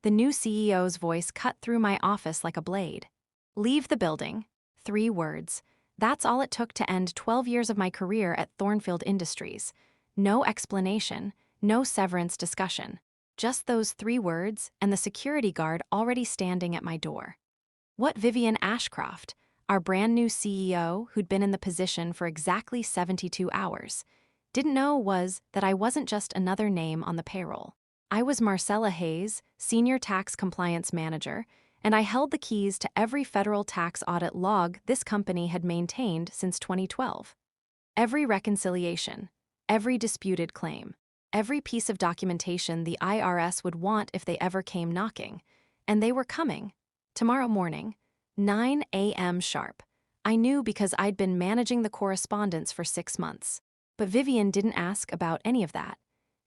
The new CEO's voice cut through my office like a blade. Leave the building. 3 words. That's all it took to end 12 years of my career at Thornfield Industries. No explanation, no severance discussion. Just those 3 words and the security guard already standing at my door. What Vivian Ashcroft, our brand new CEO who'd been in the position for exactly 72 hours, didn't know was that I wasn't just another name on the payroll. I was Marcella Hayes, Senior Tax Compliance Manager, and I held the keys to every federal tax audit log this company had maintained since 2012. Every reconciliation, every disputed claim, every piece of documentation the IRS would want if they ever came knocking. And they were coming. Tomorrow morning, 9 a.m. sharp. I knew because I'd been managing the correspondence for 6 months. But Vivian didn't ask about any of that.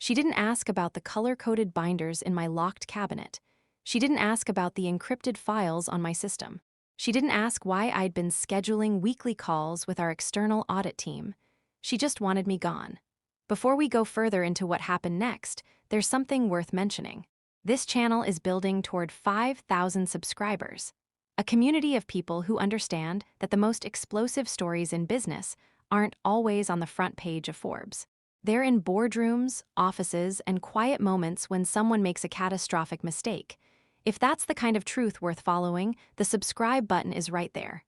She didn't ask about the color-coded binders in my locked cabinet. She didn't ask about the encrypted files on my system. She didn't ask why I'd been scheduling weekly calls with our external audit team. She just wanted me gone. Before we go further into what happened next, there's something worth mentioning. This channel is building toward 5,000 subscribers. A community of people who understand that the most explosive stories in business aren't always on the front page of Forbes. They're in boardrooms, offices, and quiet moments when someone makes a catastrophic mistake. If that's the kind of truth worth following, the subscribe button is right there.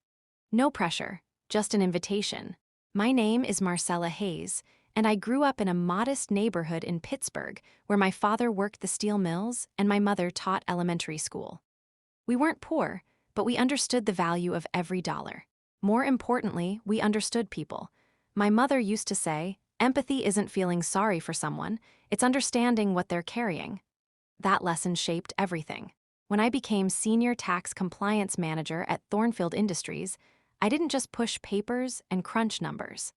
No pressure, just an invitation. My name is Marcella Hayes, and I grew up in a modest neighborhood in Pittsburgh where my father worked the steel mills and my mother taught elementary school. We weren't poor, but we understood the value of every dollar. More importantly, we understood people. My mother used to say, empathy isn't feeling sorry for someone, it's understanding what they're carrying. That lesson shaped everything. When I became Senior Tax Compliance Manager at Thornfield Industries, I didn't just push papers and crunch numbers.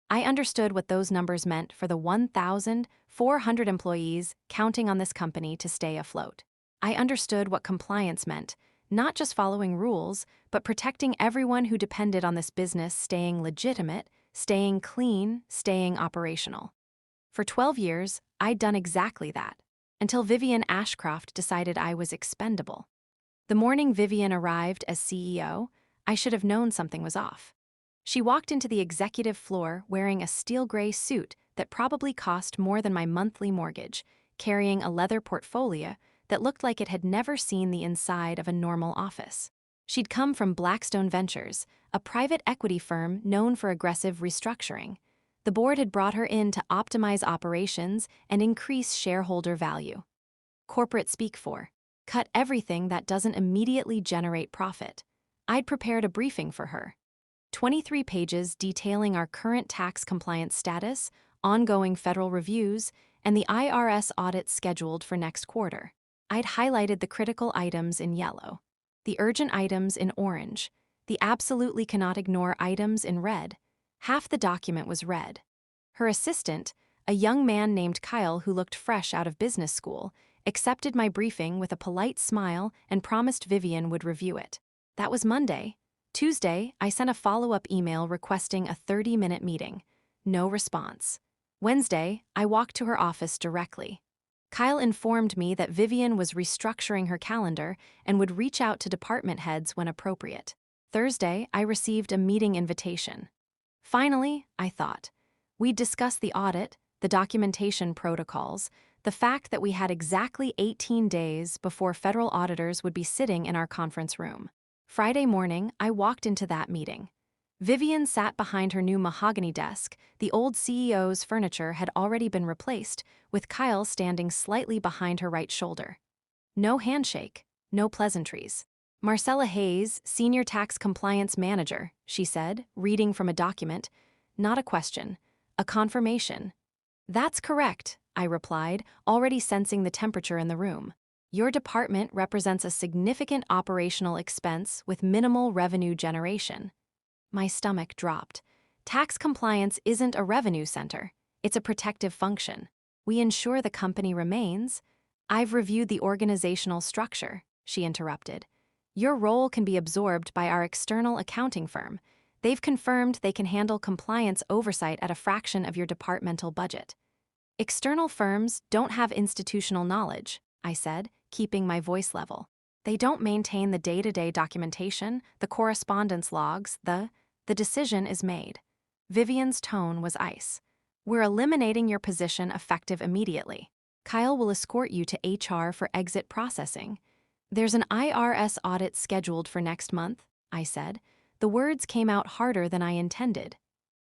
I understood what those numbers meant for the 1,400 employees counting on this company to stay afloat. I understood what compliance meant, not just following rules, but protecting everyone who depended on this business staying legitimate, staying clean, staying operational. For 12 years, I'd done exactly that, until Vivian Ashcroft decided I was expendable. The morning Vivian arrived as CEO, I should have known something was off. She walked into the executive floor wearing a steel gray suit that probably cost more than my monthly mortgage, carrying a leather portfolio that looked like it had never seen the inside of a normal office. She'd come from Blackstone Ventures, a private equity firm known for aggressive restructuring. The board had brought her in to optimize operations and increase shareholder value. Corporate speak for, cut everything that doesn't immediately generate profit. I'd prepared a briefing for her. 23 pages detailing our current tax compliance status, ongoing federal reviews, and the IRS audit scheduled for next quarter. I'd highlighted the critical items in yellow, the urgent items in orange, the absolutely cannot ignore items in red. Half the document was red. Her assistant, a young man named Kyle who looked fresh out of business school, accepted my briefing with a polite smile and promised Vivian would review it. That was Monday. Tuesday, I sent a follow-up email requesting a 30-minute meeting. No response. Wednesday, I walked to her office directly. Kyle informed me that Vivian was restructuring her calendar and would reach out to department heads when appropriate. Thursday, I received a meeting invitation. Finally, I thought. We'd discussed the audit, the documentation protocols, the fact that we had exactly 18 days before federal auditors would be sitting in our conference room. Friday morning, I walked into that meeting. Vivian sat behind her new mahogany desk. The old CEO's furniture had already been replaced, with Kyle standing slightly behind her right shoulder. No handshake, no pleasantries. Marcella Hayes, Senior Tax Compliance Manager, she said, reading from a document. Not a question, a confirmation. That's correct, I replied, already sensing the temperature in the room. Your department represents a significant operational expense with minimal revenue generation. My stomach dropped. Tax compliance isn't a revenue center. It's a protective function. We ensure the company remains. I've reviewed the organizational structure, she interrupted. Your role can be absorbed by our external accounting firm. They've confirmed they can handle compliance oversight at a fraction of your departmental budget. External firms don't have institutional knowledge, I said, keeping my voice level. They don't maintain the day-to-day documentation, the correspondence logs, the decision is made. Vivian's tone was ice. We're eliminating your position effective immediately. Kyle will escort you to HR for exit processing. There's an IRS audit scheduled for next month, I said. The words came out harder than I intended.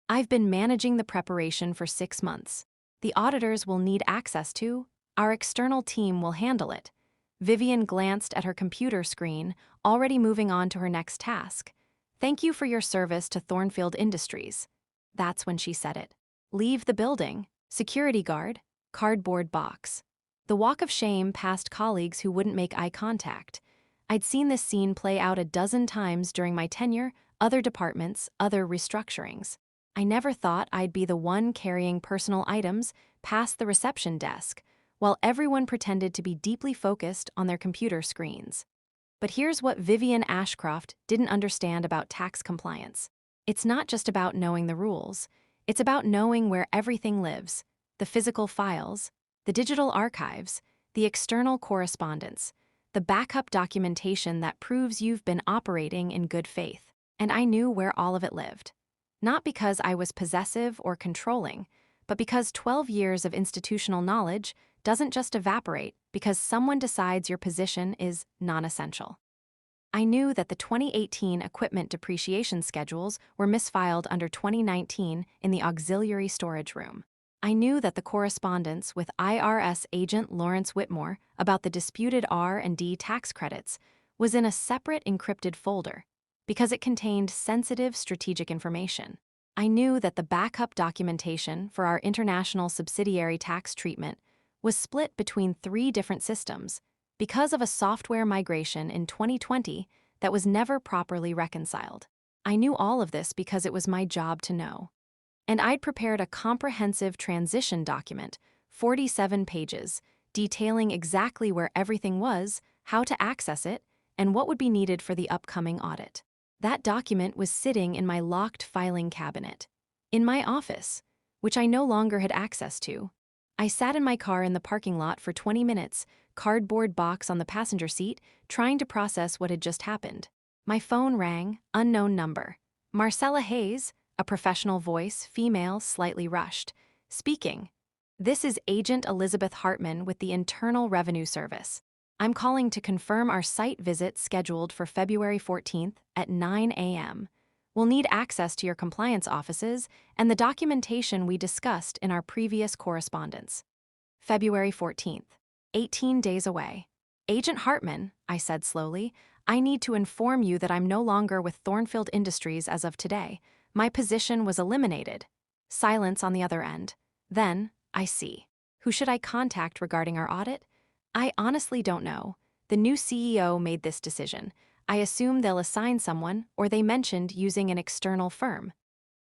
I've been managing the preparation for 6 months. The auditors will need access to. Our external team will handle it. Vivian glanced at her computer screen, already moving on to her next task. Thank you for your service to Thornfield Industries. That's when she said it. Leave the building. Security guard. Cardboard box. The walk of shame past colleagues who wouldn't make eye contact. I'd seen this scene play out a dozen times during my tenure, other departments, other restructurings. I never thought I'd be the one carrying personal items past the reception desk, while everyone pretended to be deeply focused on their computer screens. But here's what Vivian Ashcroft didn't understand about tax compliance. It's not just about knowing the rules. It's about knowing where everything lives, the physical files, the digital archives, the external correspondence, the backup documentation that proves you've been operating in good faith. And I knew where all of it lived. Not because I was possessive or controlling, but because 12 years of institutional knowledge doesn't just evaporate because someone decides your position is non-essential. I knew that the 2018 equipment depreciation schedules were misfiled under 2019 in the auxiliary storage room. I knew that the correspondence with IRS agent Lawrence Whitmore about the disputed R&D tax credits was in a separate encrypted folder because it contained sensitive strategic information. I knew that the backup documentation for our international subsidiary tax treatment was split between 3 different systems because of a software migration in 2020 that was never properly reconciled. I knew all of this because it was my job to know. And I'd prepared a comprehensive transition document, 47 pages, detailing exactly where everything was, how to access it, and what would be needed for the upcoming audit. That document was sitting in my locked filing cabinet, in my office, which I no longer had access to. I sat in my car in the parking lot for 20 minutes, cardboard box on the passenger seat, trying to process what had just happened. My phone rang, unknown number. Marcella Hayes, a professional voice, female, slightly rushed. Speaking. This is Agent Elizabeth Hartman with the Internal Revenue Service. I'm calling to confirm our site visit scheduled for February 14th at 9 a.m. We'll need access to your compliance offices and the documentation we discussed in our previous correspondence. February 14th, 18 days away. Agent Hartman, I said slowly, I need to inform you that I'm no longer with Thornfield Industries as of today. My position was eliminated. Silence on the other end. Then, I see. Who should I contact regarding our audit? I honestly don't know. The new CEO made this decision. I assume they'll assign someone, or they mentioned using an external firm.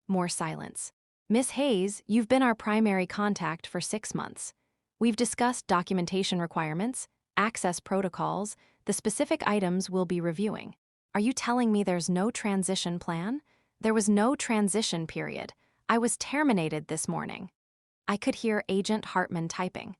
More silence. Miss Hayes, you've been our primary contact for 6 months. We've discussed documentation requirements, access protocols, the specific items we'll be reviewing. Are you telling me there's no transition plan? There was no transition period. I was terminated this morning. I could hear Agent Hartman typing.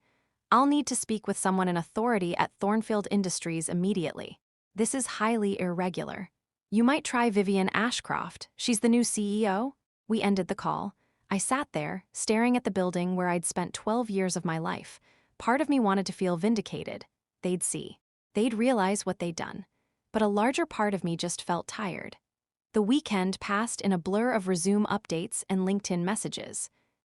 I'll need to speak with someone in authority at Thornfield Industries immediately. This is highly irregular. You might try Vivian Ashcroft. She's the new CEO. We ended the call. I sat there, staring at the building where I'd spent 12 years of my life. Part of me wanted to feel vindicated. They'd see. They'd realize what they'd done. But a larger part of me just felt tired. The weekend passed in a blur of resume updates and LinkedIn messages.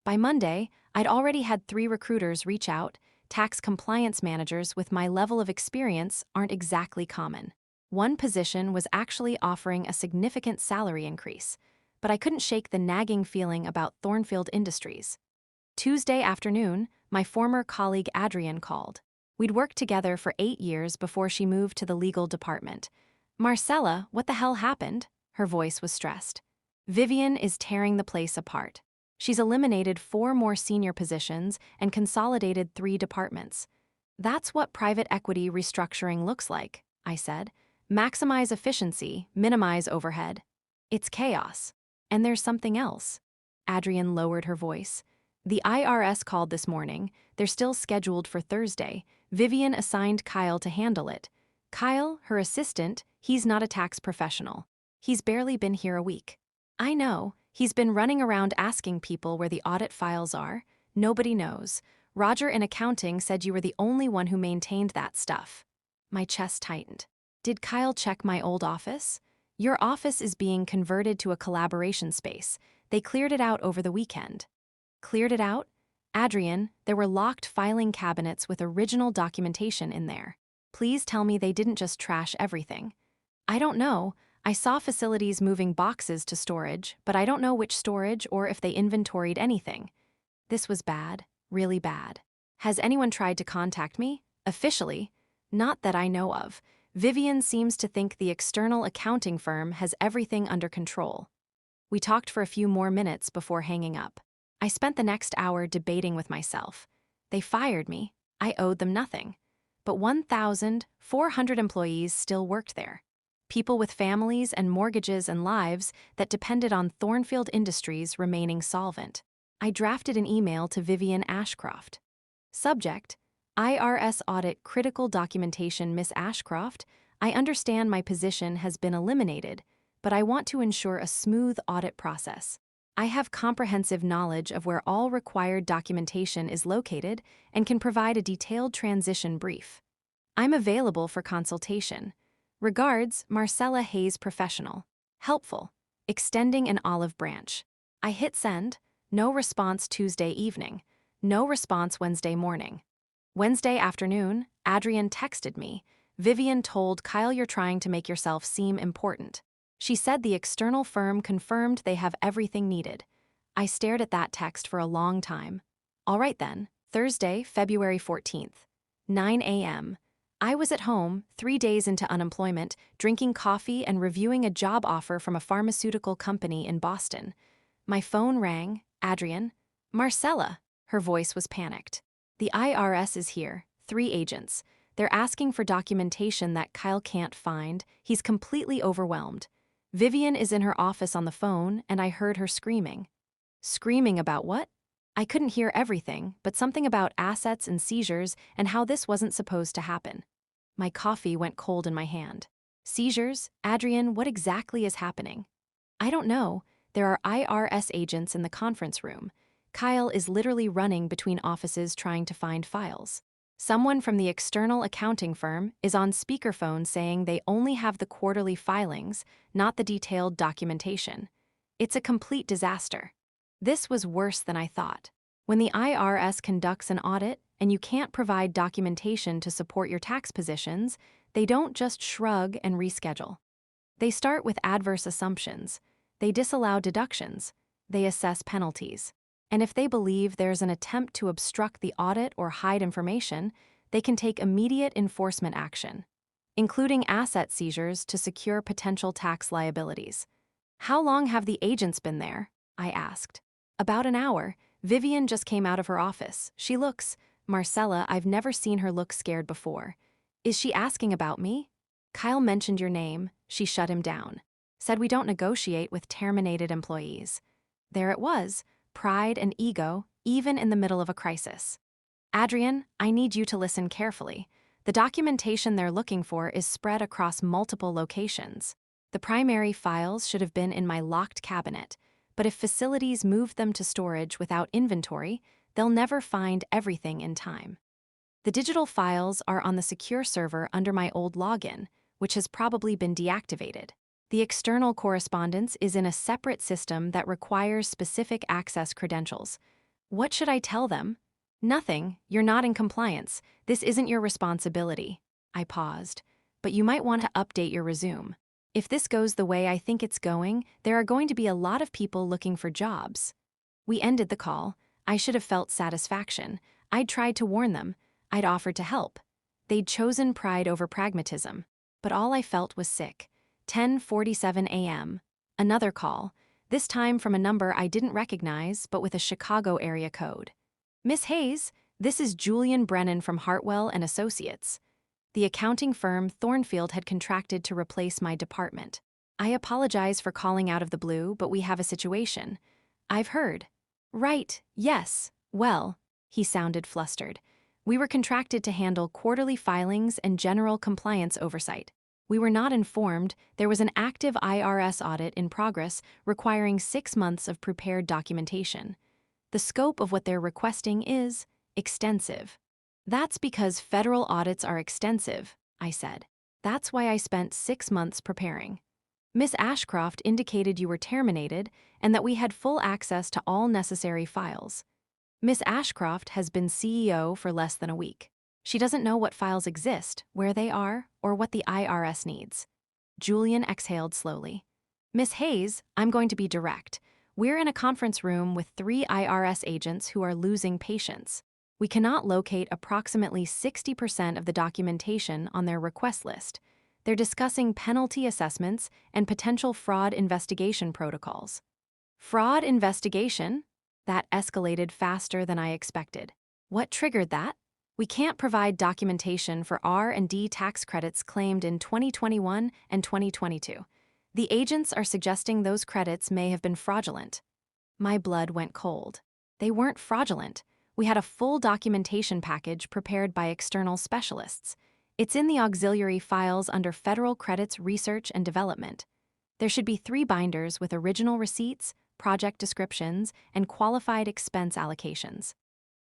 By Monday, I'd already had 3 recruiters reach out. Tax compliance managers with my level of experience aren't exactly common. One position was actually offering a significant salary increase, but I couldn't shake the nagging feeling about Thornfield Industries. Tuesday afternoon, my former colleague Adrienne called. We'd worked together for 8 years before she moved to the legal department. Marcella, what the hell happened? Her voice was stressed. Vivian is tearing the place apart. She's eliminated 4 more senior positions and consolidated 3 departments. That's what private equity restructuring looks like, I said. Maximize efficiency, minimize overhead. It's chaos. And there's something else. Adrienne lowered her voice. The IRS called this morning. They're still scheduled for Thursday. Vivian assigned Kyle to handle it. Kyle, her assistant, he's not a tax professional. He's barely been here a week. I know. He's been running around asking people where the audit files are. Nobody knows. Roger in accounting said you were the only one who maintained that stuff. My chest tightened. Did Kyle check my old office? Your office is being converted to a collaboration space. They cleared it out over the weekend. Cleared it out? Adrian, there were locked filing cabinets with original documentation in there. Please tell me they didn't just trash everything. I don't know. I saw facilities moving boxes to storage, but I don't know which storage or if they inventoried anything. This was bad, really bad. Has anyone tried to contact me? Officially? Not that I know of. Vivian seems to think the external accounting firm has everything under control. We talked for a few more minutes before hanging up. I spent the next hour debating with myself. They fired me. I owed them nothing. But 1,400 employees still worked there. People with families and mortgages and lives that depended on Thornfield Industries remaining solvent. I drafted an email to Vivian Ashcroft. Subject: IRS Audit Critical Documentation. Miss Ashcroft, I understand my position has been eliminated, but I want to ensure a smooth audit process. I have comprehensive knowledge of where all required documentation is located and can provide a detailed transition brief. I'm available for consultation. Regards, Marcella Hayes, Professional. Helpful. Extending an olive branch. I hit send. No response Tuesday evening. No response Wednesday morning. Wednesday afternoon, Adrian texted me. Vivian told Kyle you're trying to make yourself seem important. She said the external firm confirmed they have everything needed. I stared at that text for a long time. All right then, Thursday, February 14th, 9 a.m. I was at home, 3 days into unemployment, drinking coffee and reviewing a job offer from a pharmaceutical company in Boston. My phone rang. Adrian. Marcella. Her voice was panicked. The IRS is here, 3 agents. They're asking for documentation that Kyle can't find. He's completely overwhelmed. Vivian is in her office on the phone, and I heard her screaming. Screaming about what? I couldn't hear everything, but something about assets and seizures and how this wasn't supposed to happen. My coffee went cold in my hand. Seizures? Adrian, what exactly is happening? I don't know. There are IRS agents in the conference room. Kyle is literally running between offices trying to find files. Someone from the external accounting firm is on speakerphone saying they only have the quarterly filings, not the detailed documentation. It's a complete disaster. This was worse than I thought. When the IRS conducts an audit and you can't provide documentation to support your tax positions, they don't just shrug and reschedule. They start with adverse assumptions. They disallow deductions. They assess penalties. And if they believe there's an attempt to obstruct the audit or hide information, they can take immediate enforcement action, including asset seizures to secure potential tax liabilities. How long have the agents been there? I asked. About an hour. Vivian just came out of her office. She looks, Marcella, I've never seen her look scared before. Is she asking about me? Kyle mentioned your name. She shut him down. Said we don't negotiate with terminated employees. There it was. Pride and ego, even in the middle of a crisis. Adrian, I need you to listen carefully. The documentation they're looking for is spread across multiple locations. The primary files should have been in my locked cabinet, but if facilities moved them to storage without inventory, they'll never find everything in time. The digital files are on the secure server under my old login, which has probably been deactivated. The external correspondence is in a separate system that requires specific access credentials. What should I tell them? Nothing. You're not in compliance. This isn't your responsibility. I paused. But you might want to update your resume. If this goes the way I think it's going, there are going to be a lot of people looking for jobs. We ended the call. I should have felt satisfaction. I'd tried to warn them. I'd offered to help. They'd chosen pride over pragmatism. But all I felt was sick. 10:47 a.m. Another call, this time from a number I didn't recognize but with a Chicago area code. Miss Hayes, this is Julian Brennan from Hartwell and Associates. The accounting firm Thornfield had contracted to replace my department. I apologize for calling out of the blue, but we have a situation. I've heard. Right, yes. Well, he sounded flustered. We were contracted to handle quarterly filings and general compliance oversight. We were not informed there was an active IRS audit in progress requiring 6 months of prepared documentation. The scope of what they're requesting is extensive. That's because federal audits are extensive, I said. That's why I spent 6 months preparing. Miss Ashcroft indicated you were terminated and that we had full access to all necessary files. Miss Ashcroft has been CEO for less than a week. She doesn't know what files exist, where they are, or what the IRS needs. Julian exhaled slowly. Miss Hayes, I'm going to be direct. We're in a conference room with 3 IRS agents who are losing patience. We cannot locate approximately 60% of the documentation on their request list. They're discussing penalty assessments and potential fraud investigation protocols. Fraud investigation? That escalated faster than I expected. What triggered that? We can't provide documentation for R&D tax credits claimed in 2021 and 2022. The agents are suggesting those credits may have been fraudulent. My blood went cold. They weren't fraudulent. We had a full documentation package prepared by external specialists. It's in the auxiliary files under Federal Credits Research and Development. There should be 3 binders with original receipts, project descriptions, and qualified expense allocations.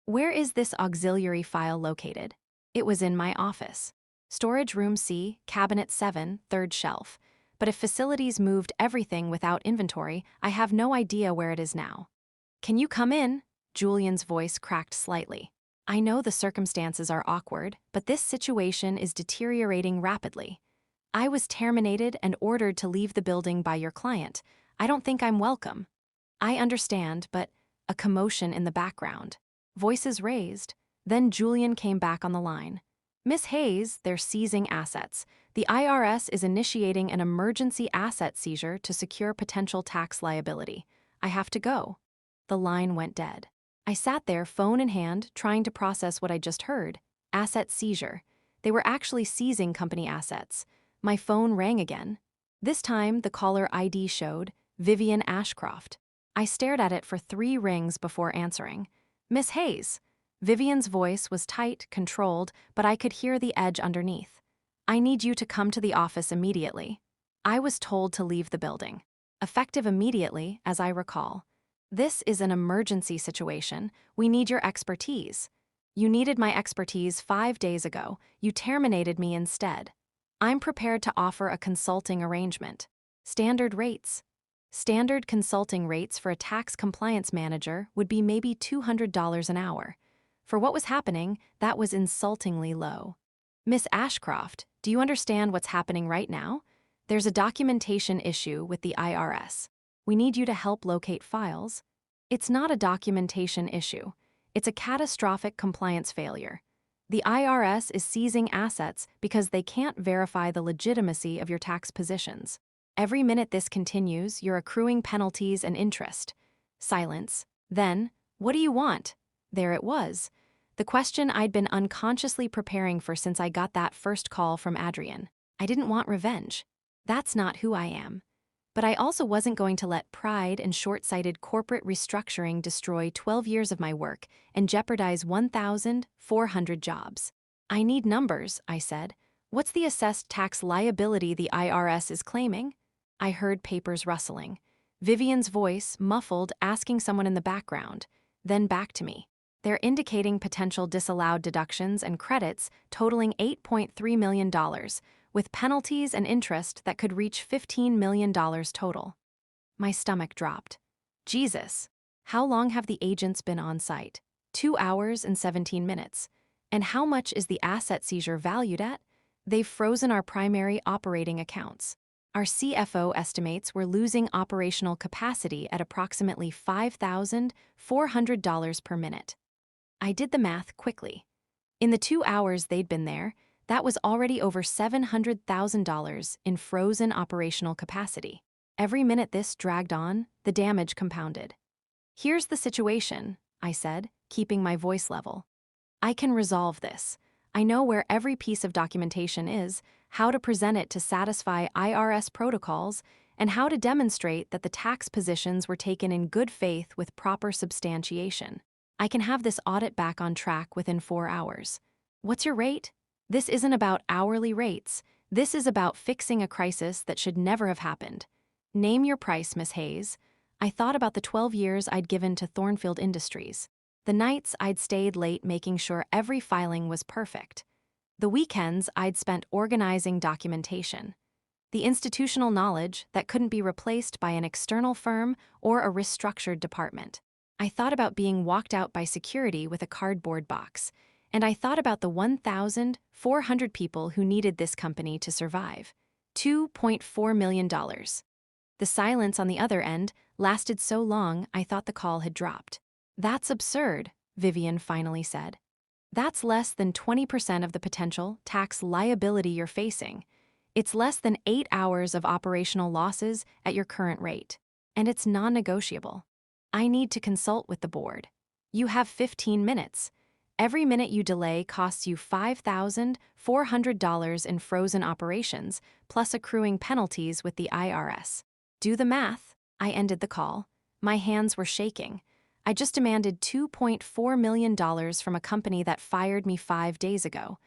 Where is this auxiliary file located? It was in my office. Storage room C, cabinet 7, third shelf. But if facilities moved everything without inventory, I have no idea where it is now. Can you come in? Julian's voice cracked slightly. I know the circumstances are awkward, but this situation is deteriorating rapidly. I was terminated and ordered to leave the building by your client. I don't think I'm welcome. I understand, but a commotion in the background. Voices raised. Then Julian came back on the line. Miss Hayes, they're seizing assets. The IRS is initiating an emergency asset seizure to secure potential tax liability. I have to go. The line went dead. I sat there, phone in hand, trying to process what I just heard. Asset seizure. They were actually seizing company assets. My phone rang again. This time, the caller ID showed Vivian Ashcroft. I stared at it for 3 rings before answering. Miss Hayes. Vivian's voice was tight, controlled, but I could hear the edge underneath. I need you to come to the office immediately. I was told to leave the building. Effective immediately, as I recall. This is an emergency situation. We need your expertise. You needed my expertise 5 days ago. You terminated me instead. I'm prepared to offer a consulting arrangement. Standard rates. Standard consulting rates for a tax compliance manager would be maybe $200 an hour. For what was happening, that was insultingly low. Miss Ashcroft, do you understand what's happening right now? There's a documentation issue with the IRS. We need you to help locate files. It's not a documentation issue. It's a catastrophic compliance failure. The IRS is seizing assets because they can't verify the legitimacy of your tax positions. Every minute this continues, you're accruing penalties and interest. Silence. Then, what do you want? There it was. The question I'd been unconsciously preparing for since I got that first call from Adrian. I didn't want revenge. That's not who I am. But I also wasn't going to let pride and short-sighted corporate restructuring destroy 12 years of my work and jeopardize 1,400 jobs. I need numbers, I said. What's the assessed tax liability the IRS is claiming? I heard papers rustling. Vivian's voice, muffled, asking someone in the background, then back to me. They're indicating potential disallowed deductions and credits totaling $8.3 million, with penalties and interest that could reach $15 million total. My stomach dropped. Jesus, how long have the agents been on site? 2 hours and 17 minutes. And how much is the asset seizure valued at? They've frozen our primary operating accounts. Our CFO estimates we're losing operational capacity at approximately $5,400 per minute. I did the math quickly. In the 2 hours they'd been there, that was already over $700,000 in frozen operational capacity. Every minute this dragged on, the damage compounded. Here's the situation, I said, keeping my voice level. I can resolve this. I know where every piece of documentation is, how to present it to satisfy IRS protocols, and how to demonstrate that the tax positions were taken in good faith with proper substantiation. I can have this audit back on track within 4 hours. What's your rate? This isn't about hourly rates. This is about fixing a crisis that should never have happened. Name your price, Miss Hayes. I thought about the 12 years I'd given to Thornfield Industries, the nights I'd stayed late making sure every filing was perfect, the weekends I'd spent organizing documentation, the institutional knowledge that couldn't be replaced by an external firm or a restructured department. I thought about being walked out by security with a cardboard box, and I thought about the 1,400 people who needed this company to survive. $2.4 million. The silence on the other end lasted so long I thought the call had dropped. That's absurd, Vivian finally said. That's less than 20% of the potential tax liability you're facing. It's less than 8 hours of operational losses at your current rate. And it's non-negotiable. I need to consult with the board. You have 15 minutes. Every minute you delay costs you $5,400 in frozen operations, plus accruing penalties with the IRS. Do the math. I ended the call. My hands were shaking. I just demanded $2.4 million from a company that fired me 5 days ago.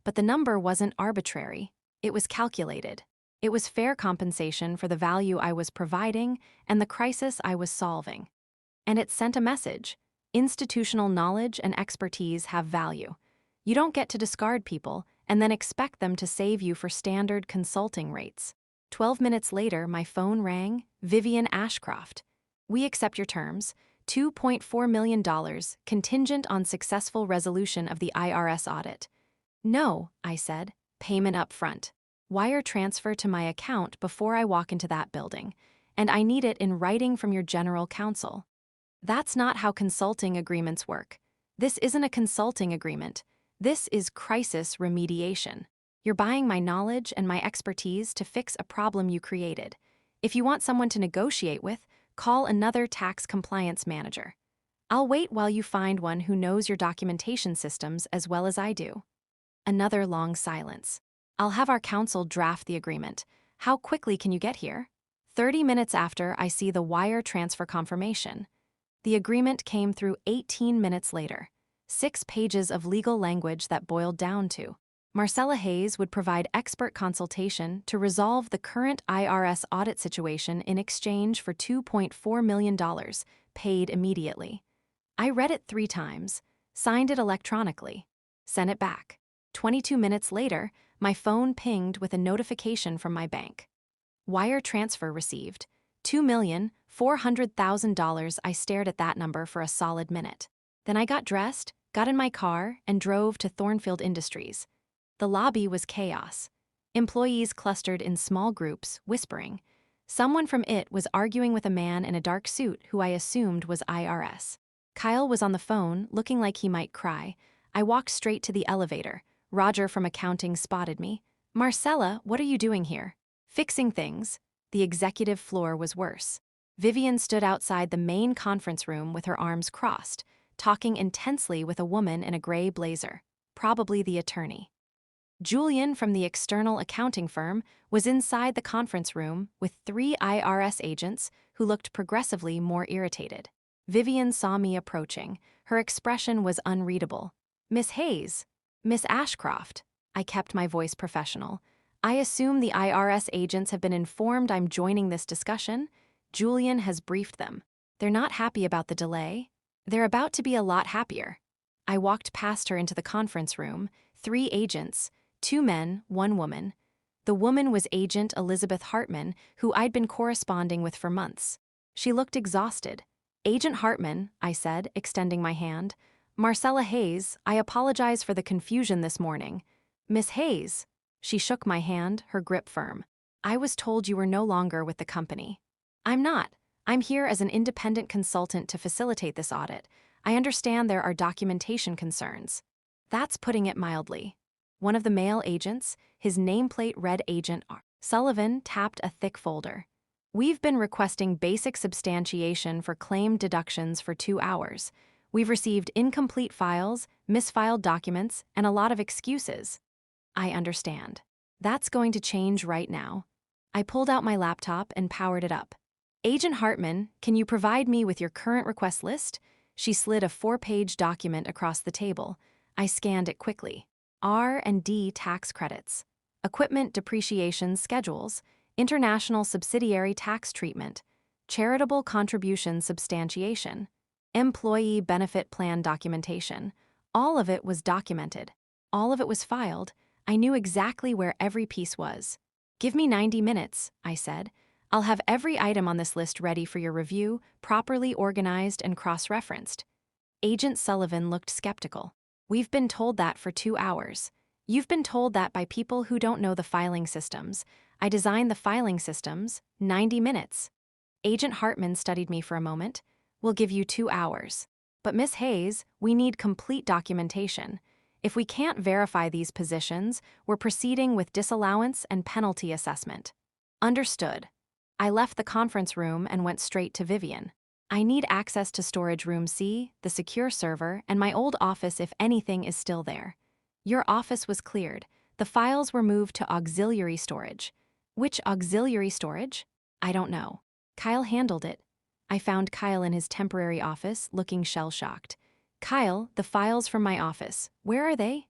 But the number wasn't arbitrary. It was calculated. It was fair compensation for the value I was providing and the crisis I was solving. And it sent a message. Institutional knowledge and expertise have value. You don't get to discard people and then expect them to save you for standard consulting rates. 12 minutes later, my phone rang. Vivian Ashcroft. We accept your terms. $2.4 million, contingent on successful resolution of the IRS audit. No, I said. Payment up front. Wire transfer to my account before I walk into that building. And I need it in writing from your general counsel. That's not how consulting agreements work. This isn't a consulting agreement. This is crisis remediation. You're buying my knowledge and my expertise to fix a problem you created. If you want someone to negotiate with, call another tax compliance manager. I'll wait while you find one who knows your documentation systems as well as I do. Another long silence. I'll have our counsel draft the agreement. How quickly can you get here? 30 minutes after, I see the wire transfer confirmation. The agreement came through 18 minutes later. 6 pages of legal language that boiled down to: Marcella Hayes would provide expert consultation to resolve the current IRS audit situation in exchange for $2.4 million, paid immediately. I read it 3 times, signed it electronically, sent it back. 22 minutes later, my phone pinged with a notification from my bank. Wire transfer received. $2,400,000. I stared at that number for a solid minute. Then I got dressed, got in my car, and drove to Thornfield Industries. The lobby was chaos. Employees clustered in small groups, whispering. Someone from it was arguing with a man in a dark suit who I assumed was IRS. Kyle was on the phone, looking like he might cry. I walked straight to the elevator. Roger from accounting spotted me. Marcella, what are you doing here? Fixing things. The executive floor was worse. Vivian stood outside the main conference room with her arms crossed, talking intensely with a woman in a gray blazer, probably the attorney. Julian from the external accounting firm was inside the conference room with 3 IRS agents who looked progressively more irritated. Vivian saw me approaching. Her expression was unreadable. Miss Hayes. Miss Ashcroft. I kept my voice professional. I assume the IRS agents have been informed I'm joining this discussion. Julian has briefed them. They're not happy about the delay. They're about to be a lot happier. I walked past her into the conference room. 3 agents, 2 men, 1 woman. The woman was Agent Elizabeth Hartman, who I'd been corresponding with for months. She looked exhausted. Agent Hartman, I said, extending my hand. Marcella Hayes, I apologize for the confusion this morning. Miss Hayes. She shook my hand, her grip firm. I was told you were no longer with the company. I'm not. I'm here as an independent consultant to facilitate this audit. I understand there are documentation concerns. That's putting it mildly. One of the male agents, his nameplate read Agent R. Sullivan, tapped a thick folder. We've been requesting basic substantiation for claim deductions for 2 hours. We've received incomplete files, misfiled documents, and a lot of excuses. I understand. That's going to change right now. I pulled out my laptop and powered it up. Agent Hartman, can you provide me with your current request list? She slid a 4-page document across the table. I scanned it quickly. R&D tax credits, equipment depreciation schedules, international subsidiary tax treatment, charitable contribution substantiation, employee benefit plan documentation. All of it was documented. All of it was filed. I knew exactly where every piece was. Give me 90 minutes, I said. I'll have every item on this list ready for your review, properly organized and cross-referenced. Agent Sullivan looked skeptical. We've been told that for 2 hours. You've been told that by people who don't know the filing systems. I designed the filing systems, 90 minutes. Agent Hartman studied me for a moment. We'll give you 2 hours. But Miss Hayes, we need complete documentation. If we can't verify these positions, we're proceeding with disallowance and penalty assessment. Understood. I left the conference room and went straight to Vivian. I need access to storage room C, the secure server, and my old office if anything is still there. Your office was cleared. The files were moved to auxiliary storage. Which auxiliary storage? I don't know. Kyle handled it. I found Kyle in his temporary office, looking shell-shocked. Kyle, the files from my office, where are they?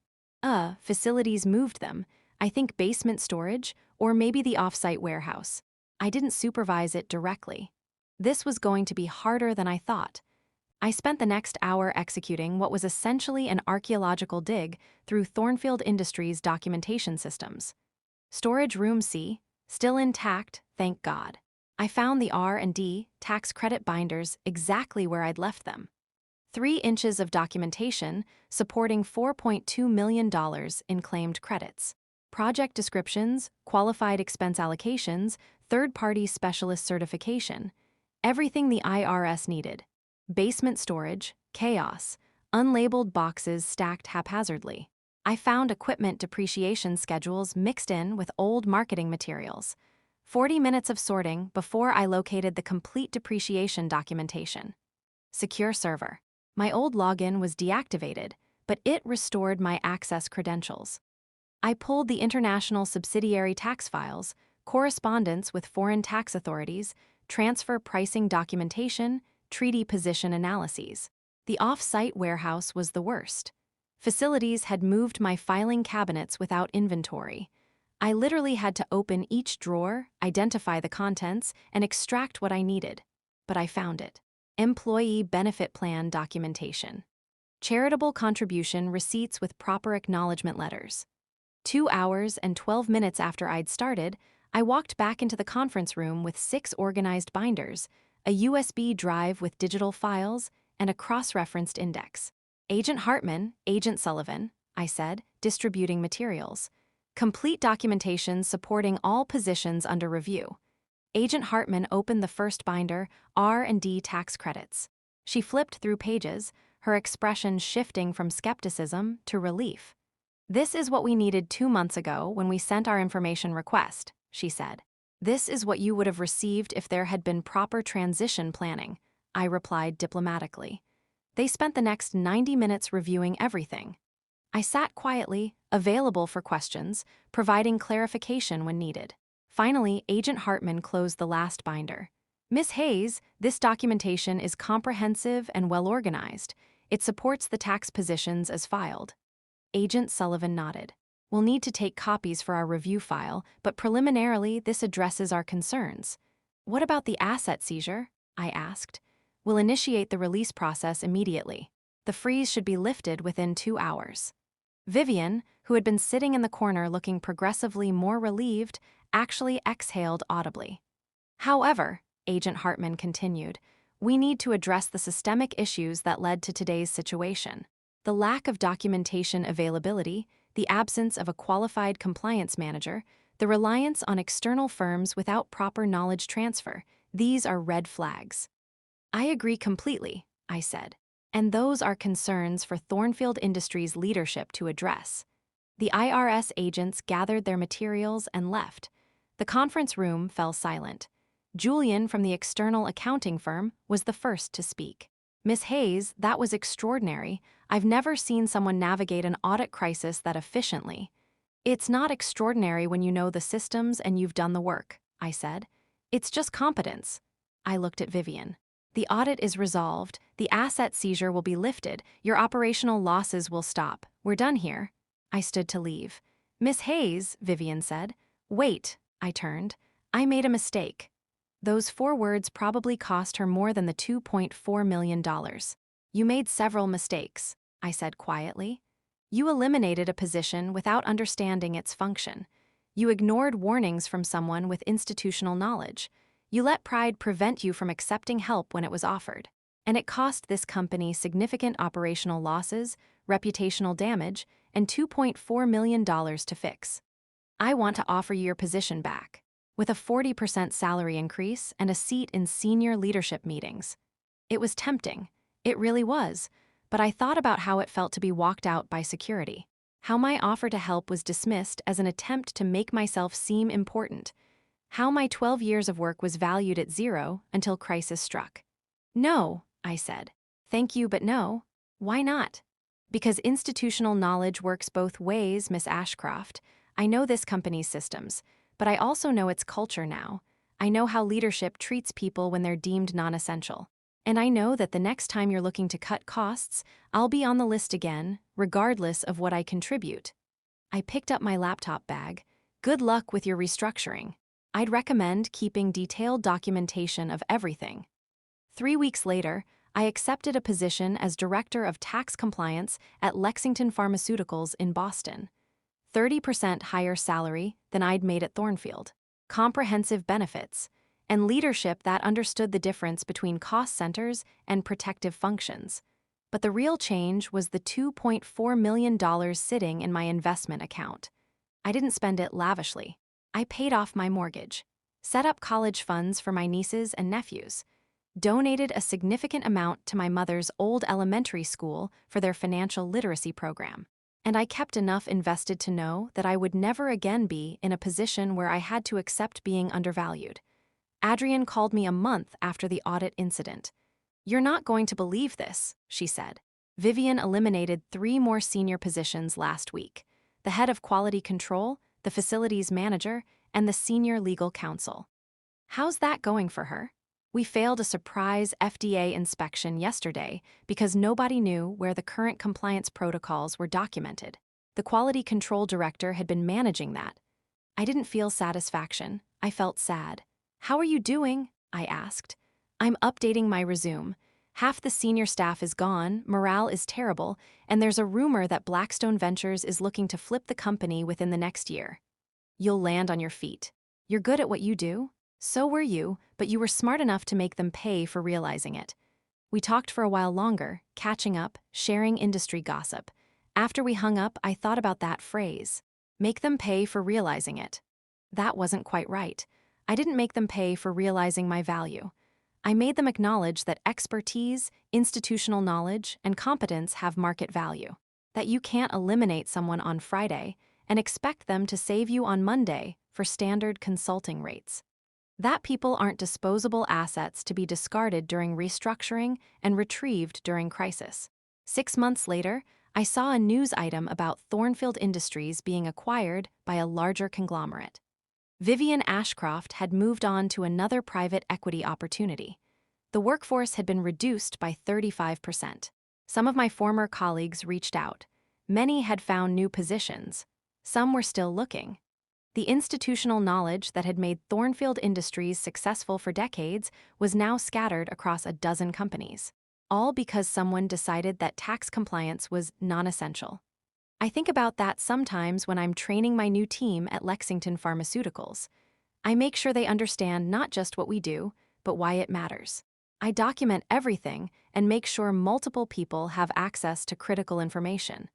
Facilities moved them. I think basement storage, or maybe the off-site warehouse. I didn't supervise it directly. This was going to be harder than I thought. I spent the next hour executing what was essentially an archaeological dig through Thornfield Industries' documentation systems. Storage room C, still intact, thank God. I found the R&D tax credit binders exactly where I'd left them. 3 inches of documentation supporting $4.2 million in claimed credits. Project descriptions, qualified expense allocations, third-party specialist certification. Everything the IRS needed. Basement storage, chaos, unlabeled boxes stacked haphazardly. I found equipment depreciation schedules mixed in with old marketing materials. 40 minutes of sorting before I located the complete depreciation documentation. Secure server. My old login was deactivated, but it restored my access credentials. I pulled the international subsidiary tax files, correspondence with foreign tax authorities, transfer pricing documentation, treaty position analyses. The off-site warehouse was the worst. Facilities had moved my filing cabinets without inventory. I literally had to open each drawer, identify the contents, and extract what I needed. But I found it. Employee benefit plan documentation. Charitable contribution receipts with proper acknowledgement letters. 2 hours and 12 minutes after I'd started, I walked back into the conference room with 6 organized binders, a USB drive with digital files, and a cross-referenced index. Agent Hartman, Agent Sullivan, I said, distributing materials. Complete documentation supporting all positions under review. Agent Hartman opened the first binder, R&D tax credits. She flipped through pages, her expression shifting from skepticism to relief. This is what we needed 2 months ago when we sent our information request, she said. This is what you would have received if there had been proper transition planning, I replied diplomatically. They spent the next 90 minutes reviewing everything. I sat quietly, available for questions, providing clarification when needed. Finally, Agent Hartman closed the last binder. Miss Hayes, this documentation is comprehensive and well-organized. It supports the tax positions as filed. Agent Sullivan nodded. We'll need to take copies for our review file, but preliminarily this addresses our concerns. What about the asset seizure? I asked. We'll initiate the release process immediately. The freeze should be lifted within 2 hours. Vivian, who had been sitting in the corner looking progressively more relieved, actually exhaled audibly. However, Agent Hartman continued, we need to address the systemic issues that led to today's situation. The lack of documentation availability, the absence of a qualified compliance manager, the reliance on external firms without proper knowledge transfer, these are red flags. I agree completely, I said. And those are concerns for Thornfield Industries leadership to address. The IRS agents gathered their materials and left. The conference room fell silent. Julian from the external accounting firm was the first to speak. Miss Hayes, that was extraordinary. I've never seen someone navigate an audit crisis that efficiently. It's not extraordinary when you know the systems and you've done the work, I said. It's just competence. I looked at Vivian. The audit is resolved, the asset seizure will be lifted, your operational losses will stop. We're done here. I stood to leave. Miss Hayes, Vivian said. Wait, I turned. I made a mistake. Those 4 words probably cost her more than the $2.4 million. You made several mistakes, I said quietly. You eliminated a position without understanding its function. You ignored warnings from someone with institutional knowledge. You let pride prevent you from accepting help when it was offered. And it cost this company significant operational losses, reputational damage, and $2.4 million to fix. I want to offer you your position back, with a 40% salary increase and a seat in senior leadership meetings. It was tempting. It really was. But I thought about how it felt to be walked out by security. How my offer to help was dismissed as an attempt to make myself seem important. How my 12 years of work was valued at 0 until crisis struck. No, I said. Thank you, but no. Why not? Because institutional knowledge works both ways, Miss Ashcroft. I know this company's systems, but I also know its culture now. I know how leadership treats people when they're deemed non-essential. And I know that the next time you're looking to cut costs, I'll be on the list again, regardless of what I contribute. I picked up my laptop bag. Good luck with your restructuring. I'd recommend keeping detailed documentation of everything. 3 weeks later, I accepted a position as Director of Tax Compliance at Lexington Pharmaceuticals in Boston. 30% higher salary than I'd made at Thornfield, comprehensive benefits, and leadership that understood the difference between cost centers and protective functions. But the real change was the $2.4 million sitting in my investment account. I didn't spend it lavishly. I paid off my mortgage, set up college funds for my nieces and nephews, donated a significant amount to my mother's old elementary school for their financial literacy program, and I kept enough invested to know that I would never again be in a position where I had to accept being undervalued. Adrienne called me a month after the audit incident. You're not going to believe this, she said. Vivian eliminated 3 more senior positions last week: the head of quality control, the facilities manager, and the senior legal counsel. How's that going for her? We failed a surprise FDA inspection yesterday because nobody knew where the current compliance protocols were documented. The quality control director had been managing that. I didn't feel satisfaction. I felt sad. How are you doing? I asked. I'm updating my resume. Half the senior staff is gone, morale is terrible, and there's a rumor that Blackstone Ventures is looking to flip the company within the next year. You'll land on your feet. You're good at what you do. So were you, but you were smart enough to make them pay for realizing it. We talked for a while longer, catching up, sharing industry gossip. After we hung up, I thought about that phrase. Make them pay for realizing it. That wasn't quite right. I didn't make them pay for realizing my value. I made them acknowledge that expertise, institutional knowledge, and competence have market value. That you can't eliminate someone on Friday and expect them to save you on Monday for standard consulting rates. That people aren't disposable assets to be discarded during restructuring and retrieved during crisis. 6 months later, I saw a news item about Thornfield Industries being acquired by a larger conglomerate. Vivian Ashcroft had moved on to another private equity opportunity. The workforce had been reduced by 35%. Some of my former colleagues reached out. Many had found new positions. Some were still looking. The institutional knowledge that had made Thornfield Industries successful for decades was now scattered across a dozen companies, all because someone decided that tax compliance was non-essential. I think about that sometimes when I'm training my new team at Lexington Pharmaceuticals. I make sure they understand not just what we do, but why it matters. I document everything and make sure multiple people have access to critical information.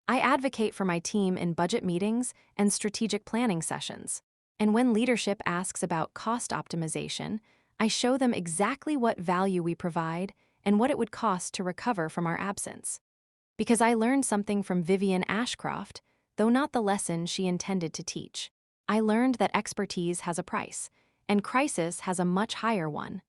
I advocate for my team in budget meetings and strategic planning sessions. And when leadership asks about cost optimization, I show them exactly what value we provide and what it would cost to recover from our absence. Because I learned something from Vivian Ashcroft, though not the lesson she intended to teach. I learned that expertise has a price, and crisis has a much higher one.